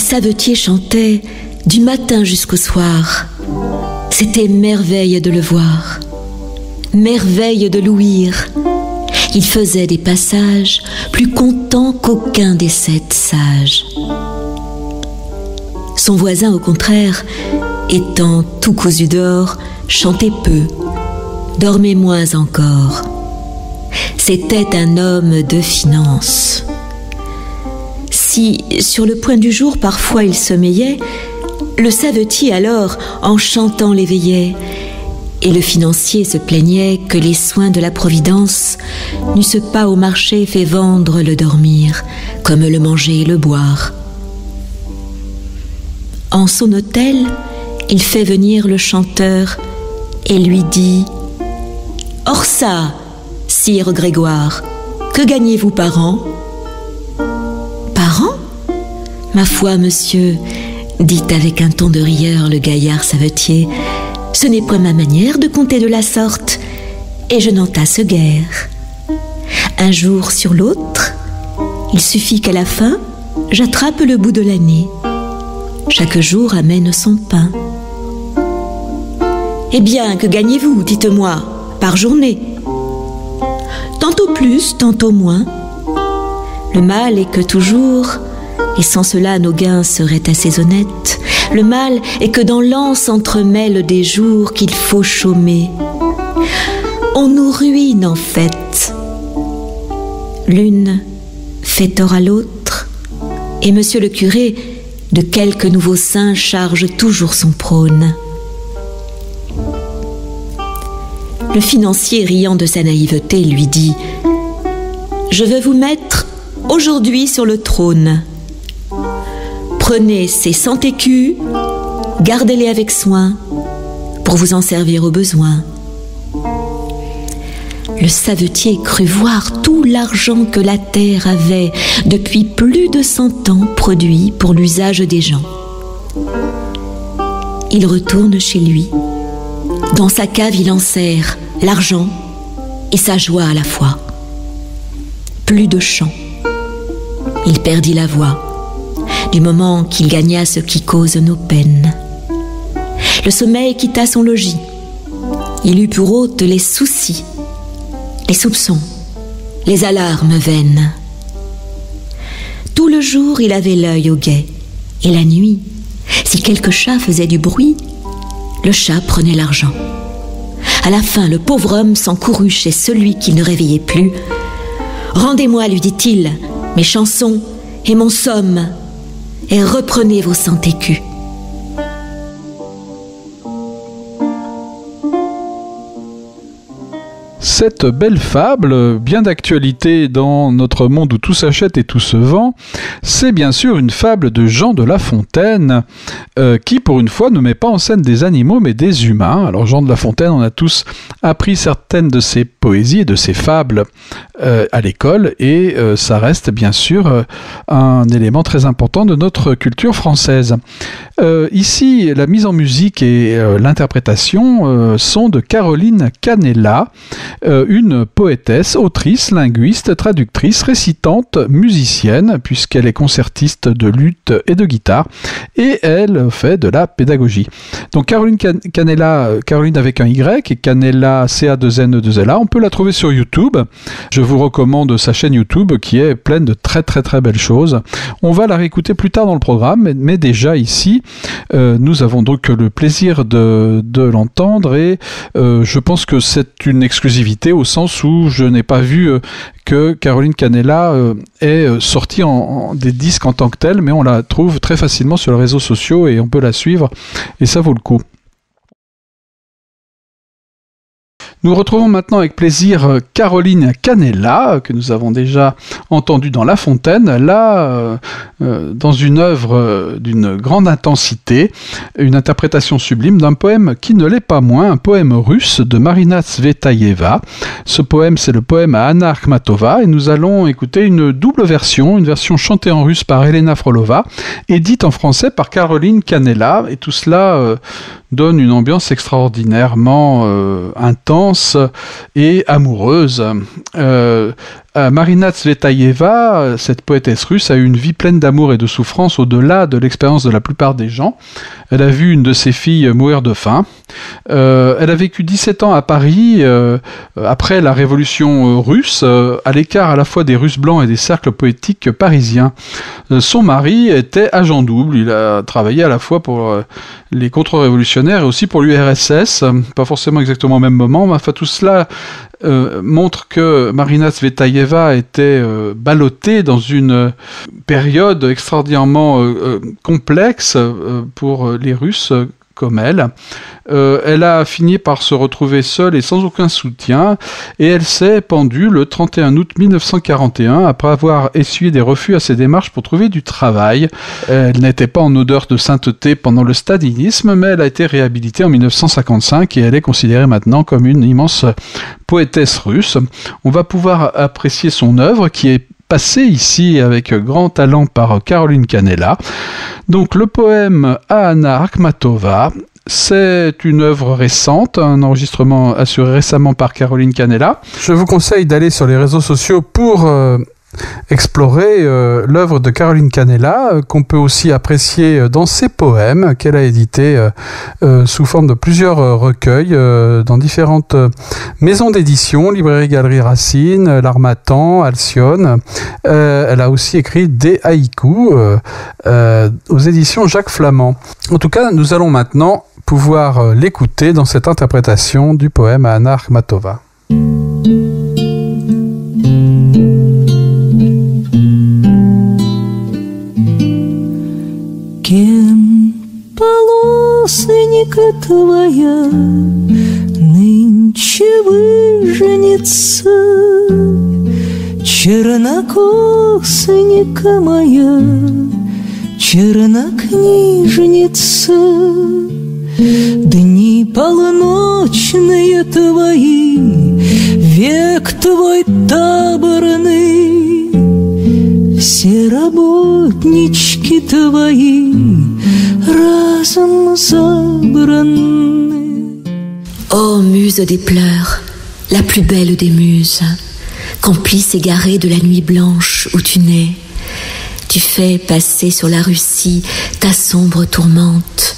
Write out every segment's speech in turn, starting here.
savetier chantait du matin jusqu'au soir. C'était merveille de le voir, merveille de l'ouïr. Il faisait des passages plus contents qu'aucun des 7 sages. Son voisin, au contraire, étant tout cousu d'or, chantait peu, dormait moins encore. C'était un homme de finance. Si, sur le point du jour, parfois il sommeillait, le savetier alors, en chantant, l'éveillait, et le financier se plaignait que les soins de la Providence n'eussent pas au marché fait vendre le dormir, comme le manger et le boire. En son hôtel, il fait venir le chanteur et lui dit « Or ça, sire Grégoire, que gagnez-vous par an ?»« Par an ? Ma foi, monsieur, dit avec un ton de rieur le gaillard savetier, ce n'est point ma manière de compter de la sorte, et je n'en tasse guère. Un jour sur l'autre, il suffit qu'à la fin, j'attrape le bout de l'année. Chaque jour amène son pain. Eh bien, que gagnez-vous, dites-moi, par journée ? Tantôt plus, tantôt moins. Le mal est que toujours, et sans cela nos gains seraient assez honnêtes, le mal est que dans l'an s'entremêlent des jours qu'il faut chômer. On nous ruine en fait. L'une fait tort à l'autre, et monsieur le curé, de quelques nouveaux saints, charge toujours son prône. Le financier, riant de sa naïveté, lui dit « Je veux vous mettre aujourd'hui sur le trône. Prenez ces 100 écus, gardez-les avec soin, pour vous en servir au besoin. » Le savetier crut voir tout l'argent que la terre avait depuis plus de 100 ans produit pour l'usage des gens. Il retourne chez lui. Dans sa cave, il enserre l'argent et sa joie à la fois. Plus de chant. Il perdit la voix, du moment qu'il gagna ce qui cause nos peines. Le sommeil quitta son logis. Il eut pour hôte les soucis, les soupçons, les alarmes vaines. Tout le jour, il avait l'œil au guet, et la nuit, si quelque chat faisait du bruit, le chat prenait l'argent. À la fin, le pauvre homme s'encourut chez celui qu'il ne réveillait plus. « Rendez-moi, lui dit-il, mes chansons et mon somme, et reprenez vos 100 écus. » Cette belle fable, bien d'actualité dans notre monde où tout s'achète et tout se vend, c'est bien sûr une fable de Jean de La Fontaine, qui pour une fois ne met pas en scène des animaux mais des humains. Alors Jean de La Fontaine, on a tous appris certaines de ses poésies et de ses fables à l'école, et ça reste bien sûr un élément très important de notre culture française. Ici, la mise en musique et l'interprétation sont de Caroline Canella, une poétesse, autrice, linguiste, traductrice, récitante, musicienne, puisqu'elle est concertiste de luth et de guitare, et elle fait de la pédagogie. Donc Caroline Canella, Caroline avec un Y, et Canella, C-A-2-N-E-2-L-A, on peut la trouver sur YouTube. Je vous recommande sa chaîne YouTube qui est pleine de très très très belles choses. On va la réécouter plus tard dans le programme, mais déjà ici, nous avons donc le plaisir de l'entendre, et je pense que c'est une exclusivité au sens où je n'ai pas vu que Caroline Canella est sortie des disques en tant que telle, mais on la trouve très facilement sur les réseaux sociaux et on peut la suivre, et ça vaut le coup. Nous retrouvons maintenant avec plaisir Caroline Canella, que nous avons déjà entendue dans La Fontaine, là, dans une œuvre d'une grande intensité, une interprétation sublime d'un poème qui ne l'est pas moins, un poème russe de Marina Tsvetaeva. Ce poème, c'est le poème à Anna Akhmatova, et nous allons écouter une double version, une version chantée en russe par Elena Frolova, et dite en français par Caroline Canella, et tout cela donne une ambiance extraordinairement intense et amoureuse. Marina Tsvetaeva, cette poétesse russe, a eu une vie pleine d'amour et de souffrance au-delà de l'expérience de la plupart des gens. Elle a vu une de ses filles mourir de faim. Elle a vécu 17 ans à Paris, après la révolution russe, à l'écart à la fois des Russes blancs et des cercles poétiques parisiens. Son mari était agent double. Il a travaillé à la fois pour les contre-révolutionnaires et aussi pour l'URSS, pas forcément exactement au même moment, mais enfin tout cela montre que Marina Tsvetaeva était ballottée dans une période extraordinairement complexe pour les Russes comme elle. Elle a fini par se retrouver seule et sans aucun soutien, et elle s'est pendue le 31 août 1941 après avoir essuyé des refus à ses démarches pour trouver du travail. Elle n'était pas en odeur de sainteté pendant le stalinisme, mais elle a été réhabilitée en 1955 et elle est considérée maintenant comme une immense poétesse russe. On va pouvoir apprécier son œuvre qui est passé ici avec grand talent par Caroline Canella. Donc le poème Anna Akhmatova, c'est une œuvre récente, un enregistrement assuré récemment par Caroline Canella. Je vous conseille d'aller sur les réseaux sociaux pour explorer l'œuvre de Caroline Canella, qu'on peut aussi apprécier dans ses poèmes qu'elle a édités sous forme de plusieurs recueils dans différentes maisons d'édition, Librairie Galerie Racine, L'Harmattan, Alcyone. Elle a aussi écrit des haïkus aux éditions Jacques Flamand. En tout cas, nous allons maintenant pouvoir l'écouter dans cette interprétation du poème Anna Akhmatova. Кем полосонька твоя нынче выженется, чернокосонька моя, чернокнижница. Дни полночные твои, век твой таборный, все работнички твои разом забраны. Ô muse des pleurs, la plus belle des muses, complice égarée de la nuit blanche où tu nais, tu fais passer sur la Russie ta sombre tourmente,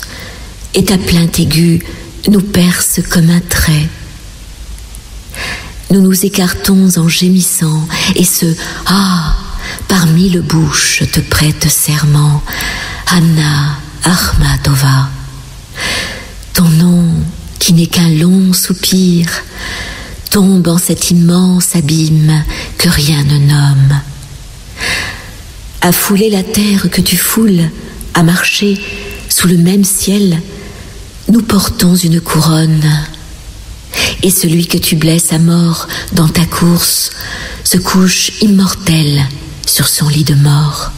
et ta plainte aiguë nous perce comme un trait. Nous nous écartons en gémissant, et ce « Ah !» par mille bouches te prête serment, Anna Akhmatova. Ton nom, qui n'est qu'un long soupir, tombe en cet immense abîme que rien ne nomme. À fouler la terre que tu foules, à marcher sous le même ciel, nous portons une couronne. Et celui que tu blesses à mort dans ta course se couche immortel sur son lit de mort.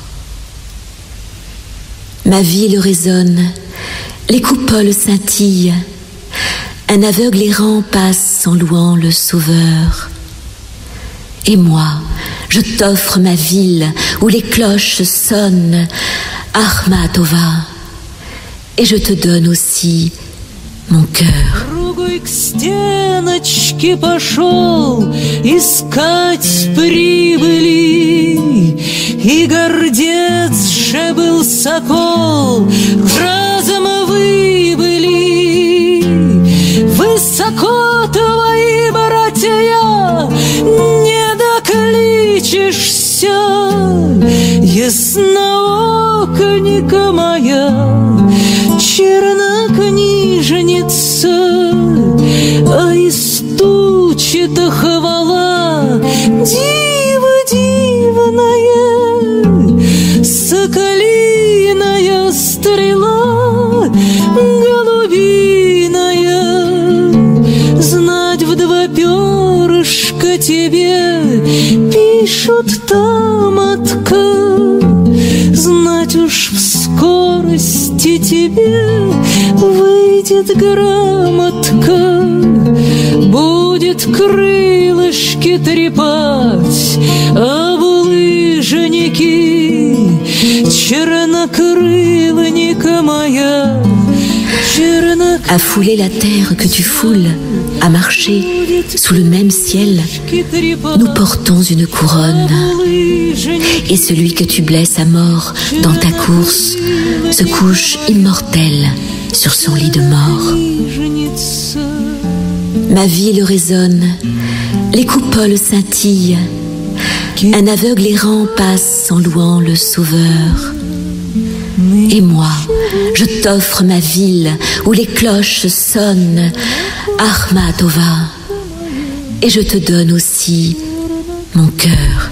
Ma ville résonne, les coupoles scintillent, un aveugle errant passe en louant le Sauveur. Et moi, je t'offre ma ville où les cloches sonnent, Akhmatova, et je te donne aussi mon cœur. Другой к стеночке пошел искать прибыли, и гордец же был сокол, разом выбыли. Высоко твои братья, не докличешься, яснооконька моя, чернокнижница, а из тучи-то хвала дива дивная, соколиная стрела, голубиная. Знать в два перышка тебе пишут тамотка, знать уж в скорости тебе выйдет грамотка, будет крылышки трепать об лыжники, чернокрылника моя, à fouler la terre que tu foules, à marcher sous le même ciel, nous portons une couronne. Et celui que tu blesses à mort dans ta course se couche immortel sur son lit de mort. Ma ville résonne, les coupoles scintillent, un aveugle errant passe en louant le Sauveur. Et moi, je t'offre ma ville où les cloches sonnent, Arma Tova, et je te donne aussi mon cœur.